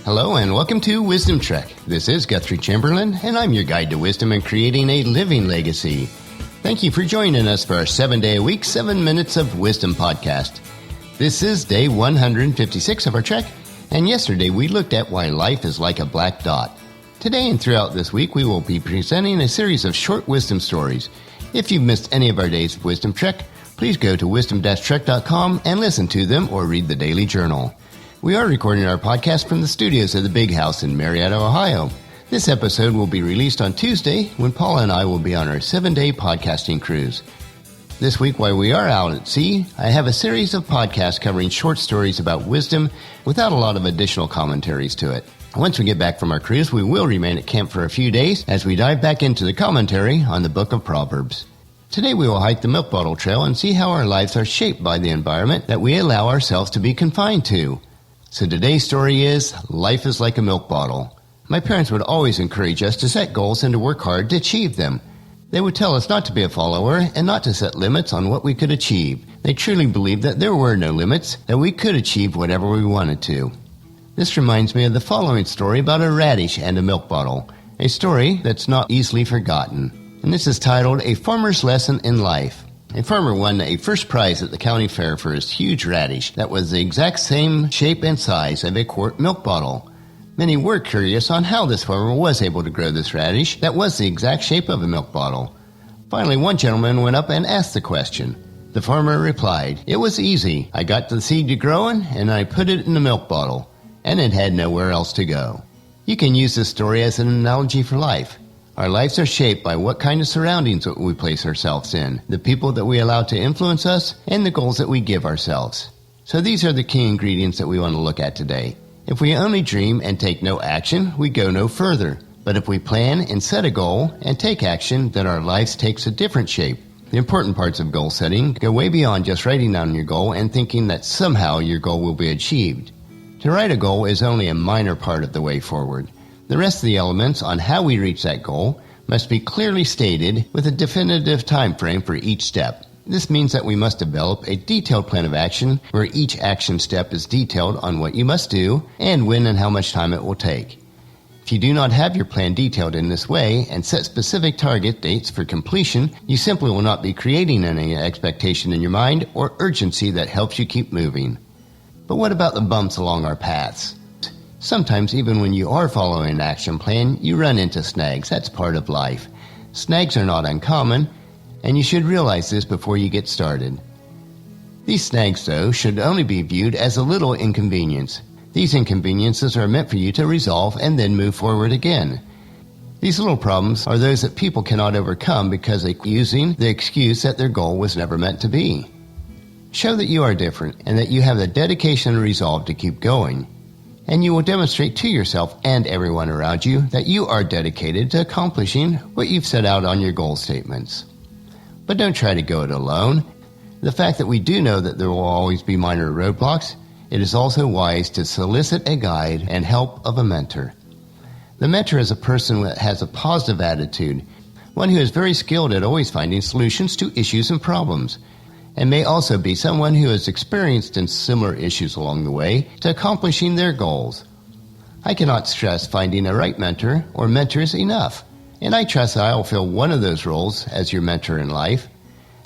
Hello and welcome to Wisdom Trek. This is Guthrie Chamberlain, and I'm your guide to wisdom and creating a living legacy. Thank you for joining us for our 7-day-a-week, 7 Minutes of Wisdom podcast. This is day 156 of our trek, and yesterday we looked at why life is like a black dot. Today and throughout this week, we will be presenting a series of short wisdom stories. If you've missed any of our days of Wisdom Trek, please go to wisdom-trek.com and listen to them or read the daily journal. We are recording our podcast from the studios of the Big House in Marietta, Ohio. This episode will be released on Tuesday when Paula and I will be on our 7-day podcasting cruise. This week, while we are out at sea, I have a series of podcasts covering short stories about wisdom without a lot of additional commentaries to it. Once we get back from our cruise, we will remain at camp for a few days as we dive back into the commentary on the book of Proverbs. Today we will hike the Milk Bottle Trail and see how our lives are shaped by the environment that we allow ourselves to be confined to. So today's story is, Life is like a milk bottle. My parents would always encourage us to set goals and to work hard to achieve them. They would tell us not to be a follower and not to set limits on what we could achieve. They truly believed that there were no limits, that we could achieve whatever we wanted to. This reminds me of the following story about a radish and a milk bottle, a story that's not easily forgotten. And this is titled, A Farmer's Lesson in Life. A farmer won a first prize at the county fair for his huge radish that was the exact same shape and size of a quart milk bottle. Many were curious on how this farmer was able to grow this radish that was the exact shape of a milk bottle. Finally, one gentleman went up and asked the question. The farmer replied, "It was easy. I got the seed to growing and I put it in a milk bottle, and it had nowhere else to go." You can use this story as an analogy for life. Our lives are shaped by what kind of surroundings that we place ourselves in, the people that we allow to influence us, and the goals that we give ourselves. So these are the key ingredients that we want to look at today. If we only dream and take no action, we go no further. But if we plan and set a goal and take action, then our lives takes a different shape. The important parts of goal setting go way beyond just writing down your goal and thinking that somehow your goal will be achieved. To write a goal is only a minor part of the way forward. The rest of the elements on how we reach that goal must be clearly stated with a definitive time frame for each step. This means that we must develop a detailed plan of action where each action step is detailed on what you must do and when and how much time it will take. If you do not have your plan detailed in this way and set specific target dates for completion, you simply will not be creating any expectation in your mind or urgency that helps you keep moving. But what about the bumps along our paths? Sometimes, even when you are following an action plan, you run into snags. That's part of life. Snags are not uncommon, and you should realize this before you get started. These snags, though, should only be viewed as a little inconvenience. These inconveniences are meant for you to resolve and then move forward again. These little problems are those that people cannot overcome because they're using the excuse that their goal was never meant to be. Show that you are different and that you have the dedication and resolve to keep going. And you will demonstrate to yourself and everyone around you that you are dedicated to accomplishing what you've set out on your goal statements. But don't try to go it alone. The fact that we do know that there will always be minor roadblocks, it is also wise to solicit a guide and help of a mentor. The mentor is a person that has a positive attitude, one who is very skilled at always finding solutions to issues and problems, and may also be someone who has experienced in similar issues along the way to accomplishing their goals. I cannot stress finding a right mentor or mentors enough, and I trust that I will fill one of those roles as your mentor in life.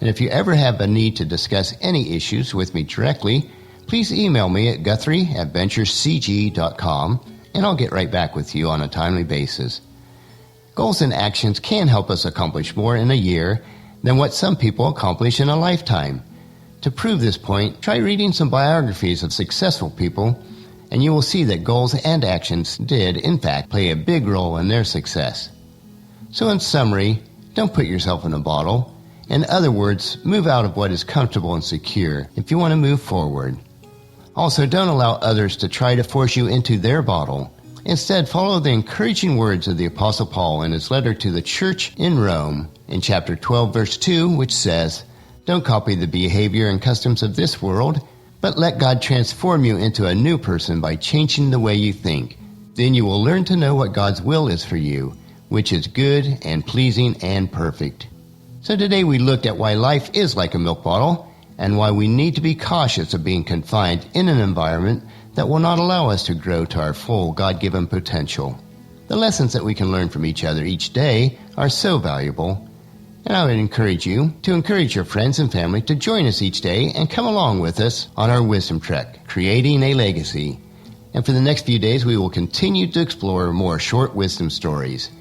And if you ever have a need to discuss any issues with me directly, please email me at guthrie@venturescg.com, and I'll get right back with you on a timely basis. Goals and actions can help us accomplish more in a year than what some people accomplish in a lifetime. To prove this point, try reading some biographies of successful people, and you will see that goals and actions did, in fact, play a big role in their success. So in summary, don't put yourself in a bottle. In other words, move out of what is comfortable and secure if you want to move forward. Also, don't allow others to try to force you into their bottle. Instead, follow the encouraging words of the Apostle Paul in his letter to the church in Rome in chapter 12, verse 2, which says, "Don't copy the behavior and customs of this world, but let God transform you into a new person by changing the way you think. Then you will learn to know what God's will is for you, which is good and pleasing and perfect." So today we looked at why life is like a milk bottle and why we need to be cautious of being confined in an environment that will not allow us to grow to our full God-given potential. The lessons that we can learn from each other each day are so valuable, and I would encourage you to encourage your friends and family to join us each day and come along with us on our wisdom trek, creating a legacy. And for the next few days, we will continue to explore more short wisdom stories.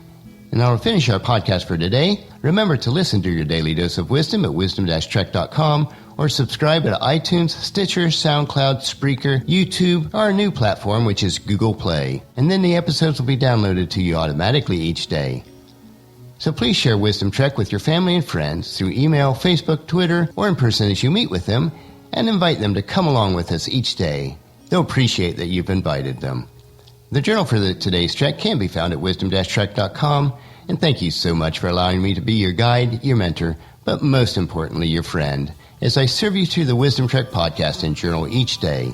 And I'll finish our podcast for today. Remember to listen to your daily dose of wisdom at wisdom-trek.com or subscribe at iTunes, Stitcher, SoundCloud, Spreaker, YouTube, or our new platform, which is Google Play. And then the episodes will be downloaded to you automatically each day. So please share Wisdom Trek with your family and friends through email, Facebook, Twitter, or in person as you meet with them, and invite them to come along with us each day. They'll appreciate that you've invited them. The journal for today's trek can be found at wisdom-trek.com, and thank you so much for allowing me to be your guide, your mentor, but most importantly, your friend, as I serve you through the Wisdom Trek podcast and journal each day.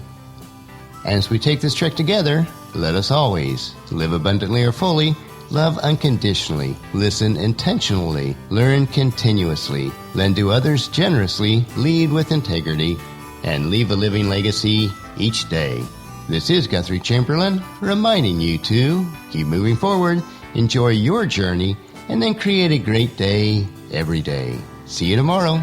And as we take this trek together, let us always live abundantly or fully, love unconditionally, listen intentionally, learn continuously, lend to others generously, lead with integrity, and leave a living legacy each day. This is Guthrie Chamberlain, reminding you to keep moving forward, enjoy your journey, and then create a great day every day. See you tomorrow.